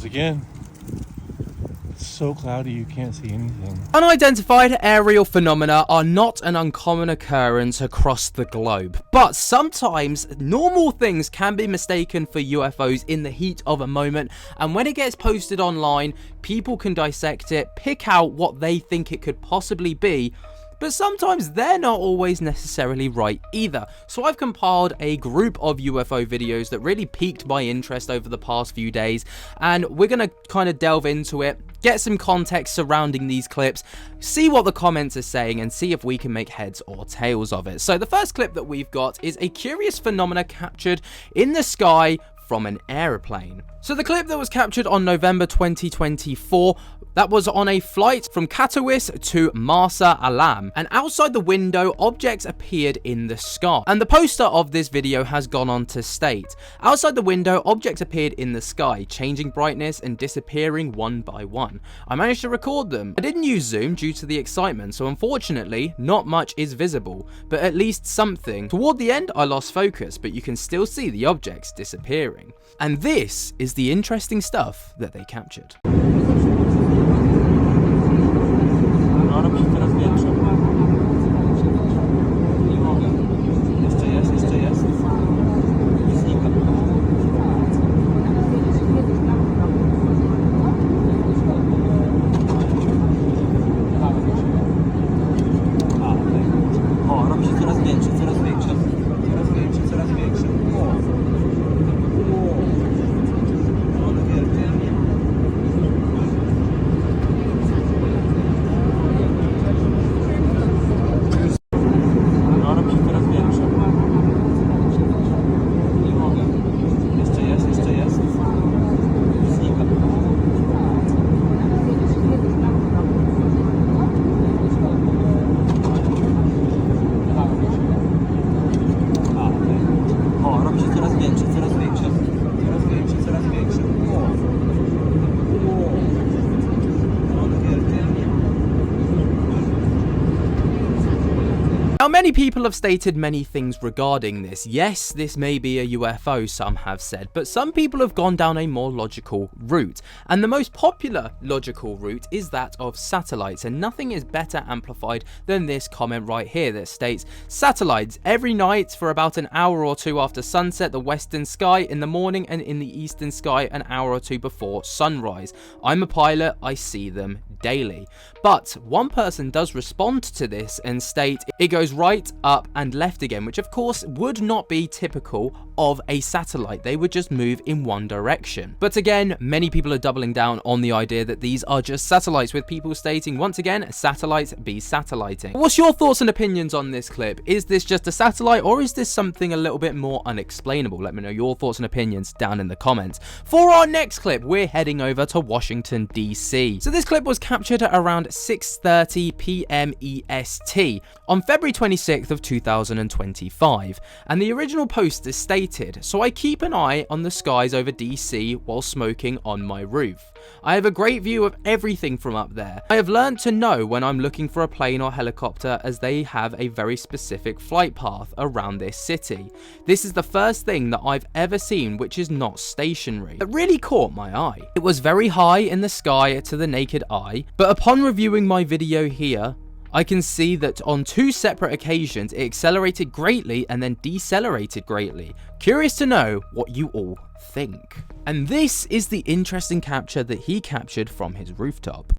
again. It's so cloudy you can't see anything. Unidentified aerial phenomena are not an uncommon occurrence across the globe, but sometimes normal things can be mistaken for UFOs in the heat of a moment, and when it gets posted online, people can dissect it, pick out what they think it could possibly be, but sometimes they're not always necessarily right either. So I've compiled a group of UFO videos that really piqued my interest over the past few days, and we're going to kind of delve into it, get some context surrounding these clips, see what the comments are saying, and see if we can make heads or tails of it. So the first clip that we've got is a curious phenomena captured in the sky from an aeroplane. So the clip that was captured on November 2024, that was on a flight from Katowice to Marsa Alam, and outside the window, objects appeared in the sky. And the poster of this video has gone on to state, outside the window, objects appeared in the sky, changing brightness and disappearing one by one. I managed to record them. I didn't use zoom due to the excitement, so unfortunately, not much is visible, but at least something. Toward the end, I lost focus, but you can still see the objects disappearing. And this is the interesting stuff that they captured. Now, many people have stated many things regarding this. Yes, this may be a UFO, some have said, but some people have gone down a more logical route. And the most popular logical route is that of satellites, and nothing is better amplified than this comment right here that states, satellites every night for about an hour or two after sunset, the western sky in the morning, and in the eastern sky an hour or two before sunrise. I'm a pilot, I see them daily. But one person does respond to this and state it goes right, up and left again, which of course would not be typical of a satellite. They would just move in one direction. But again, many people are doubling down on the idea that these are just satellites, with people stating once again, satellites be satelliting. What's your thoughts and opinions on this clip? Is this just a satellite, or is this something a little bit more unexplainable? Let me know your thoughts and opinions down in the comments. For our next clip, we're heading over to Washington, DC. So this clip was captured at around 6:30 p.m. EST on February 26th of 2025, and the original poster stated, so I keep an eye on the skies over DC while smoking on my roof. I have a great view of everything from up there. I have learned to know when I'm looking for a plane or helicopter, as they have a very specific flight path around this city. This is the first thing that I've ever seen which is not stationary. It really caught my eye. It was very high in the sky to the naked eye, but upon reviewing my video here, I can see that on two separate occasions it accelerated greatly and then decelerated greatly. Curious to know what you all think. And this is the interesting capture that he captured from his rooftop.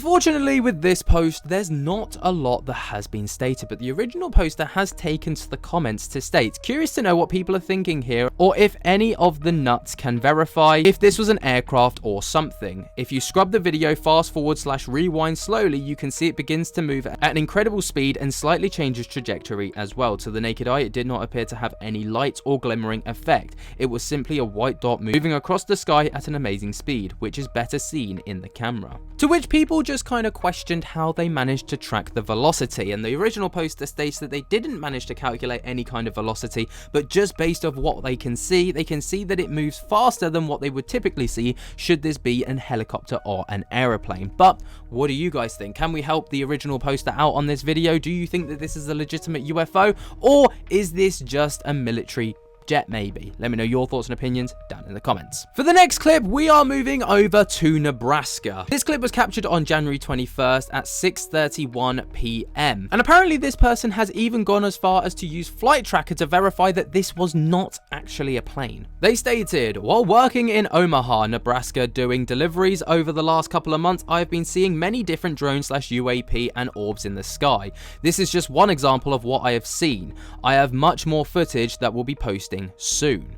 Unfortunately, with this post, there's not a lot that has been stated, but the original poster has taken to the comments to state, curious to know what people are thinking here, or if any of the nuts can verify if this was an aircraft or something. If you scrub the video, fast forward / rewind slowly, you can see it begins to move at an incredible speed and slightly changes trajectory as well. To the naked eye, it did not appear to have any light or glimmering effect. It was simply a white dot moving across the sky at an amazing speed, which is better seen in the camera. To which people just kind of questioned how they managed to track the velocity, and the original poster states that they didn't manage to calculate any kind of velocity, but just based off what they can see that it moves faster than what they would typically see should this be an helicopter or an aeroplane. But what do you guys think? Can we help the original poster out on this video? Do you think that this is a legitimate UFO, or is this just a military jet maybe? Let me know your thoughts and opinions down in the comments. For the next clip, we are moving over to Nebraska. This clip was captured on January 21st at 6:31 p.m. And apparently this person has even gone as far as to use Flight Tracker to verify that this was not actually a plane. They stated, while working in Omaha, Nebraska doing deliveries over the last couple of months, I've been seeing many different drones / UAP and orbs in the sky. This is just one example of what I have seen. I have much more footage that will be posted soon.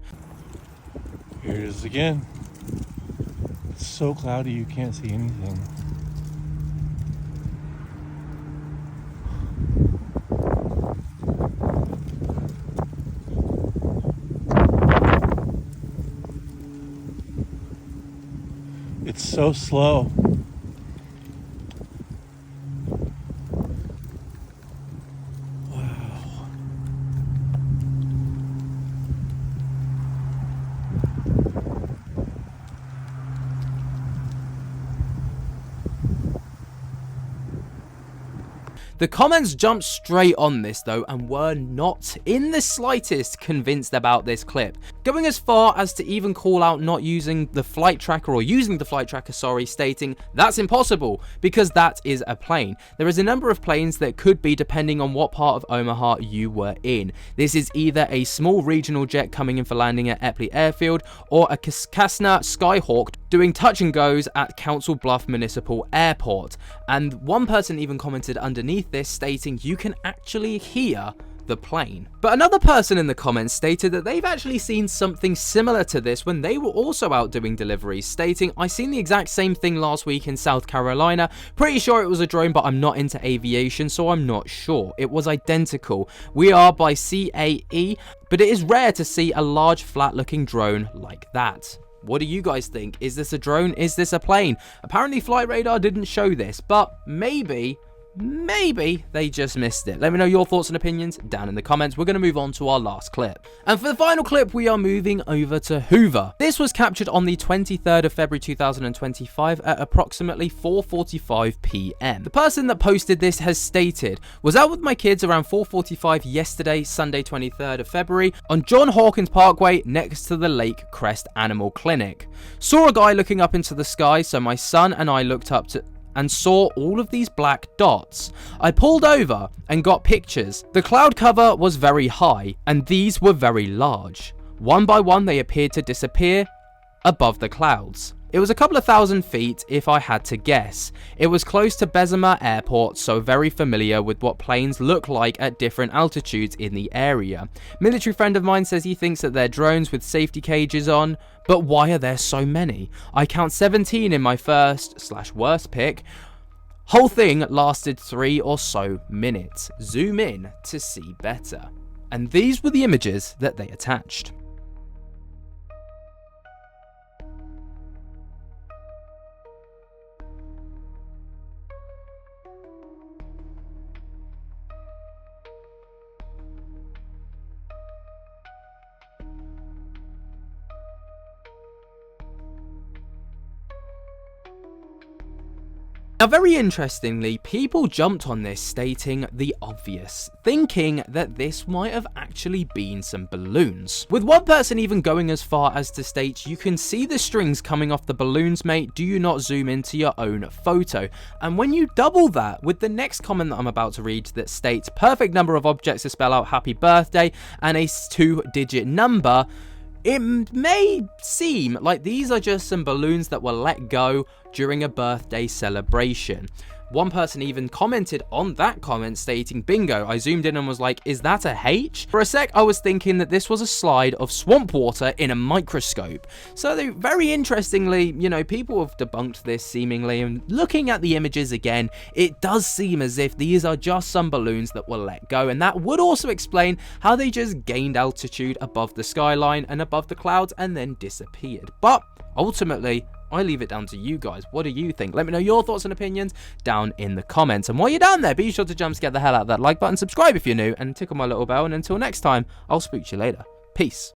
Here it is again. It's so cloudy you can't see anything. It's so slow. The comments jumped straight on this though and were not in the slightest convinced about this clip, going as far as to even call out not using the flight tracker, or using the flight tracker, sorry, stating that's impossible because that is a plane. There is a number of planes that could be depending on what part of Omaha you were in. This is either a small regional jet coming in for landing at Epley Airfield, or a Cessna Skyhawk doing touch and goes at Council Bluff Municipal Airport. And one person even commented underneath this stating you can actually hear the plane. But another person in the comments stated that they've actually seen something similar to this when they were also out doing deliveries, stating, I seen the exact same thing last week in South Carolina. Pretty sure it was a drone, but I'm not into aviation, so I'm not sure. It was identical. We are by CAE, but it is rare to see a large flat looking drone like that. What do you guys think? Is this a drone? Is this a plane? Apparently Flight Radar didn't show this, but maybe they just missed it. Let me know your thoughts and opinions down in the comments. We're going to move on to our last clip. And for the final clip, we are moving over to Hoover. This was captured on the 23rd of February 2025 at approximately 4:45 p.m. The person that posted this has stated, was out with my kids around 4:45 yesterday, Sunday 23rd of February, on John Hawkins Parkway next to the Lake Crest Animal Clinic. Saw a guy looking up into the sky, so my son and I looked up to and saw all of these black dots. I pulled over and got pictures. The cloud cover was very high and these were very large. One by one they appeared to disappear above the clouds. It was a couple of thousand feet if I had to guess. It was close to Bessemer Airport, so very familiar with what planes look like at different altitudes in the area. Military friend of mine says he thinks that they're drones with safety cages on, but why are there so many? I count 17 in my first/worst pick. Whole thing lasted 3 or so minutes. Zoom in to see better. And these were the images that they attached. Now, very interestingly, people jumped on this stating the obvious, thinking that this might have actually been some balloons. With one person even going as far as to state, you can see the strings coming off the balloons, mate, do you not zoom into your own photo? And when you double that with the next comment that I'm about to read that states, perfect number of objects to spell out happy birthday and a 2-digit number, It may seem like these are just some balloons that were let go during a birthday celebration. One person even commented on that comment stating, bingo. I zoomed in and was like, is that a H? For a sec, I was thinking that this was a slide of swamp water in a microscope. So very interestingly, you know, people have debunked this seemingly, and looking at the images again, it does seem as if these are just some balloons that were let go, and that would also explain how they just gained altitude above the skyline and above the clouds and then disappeared. But ultimately, I leave it down to you guys. What do you think? Let me know your thoughts and opinions down in the comments. And while you're down there, be sure to jump scare the hell out of that like button, subscribe if you're new, and tickle my little bell. And until next time, I'll speak to you later. Peace.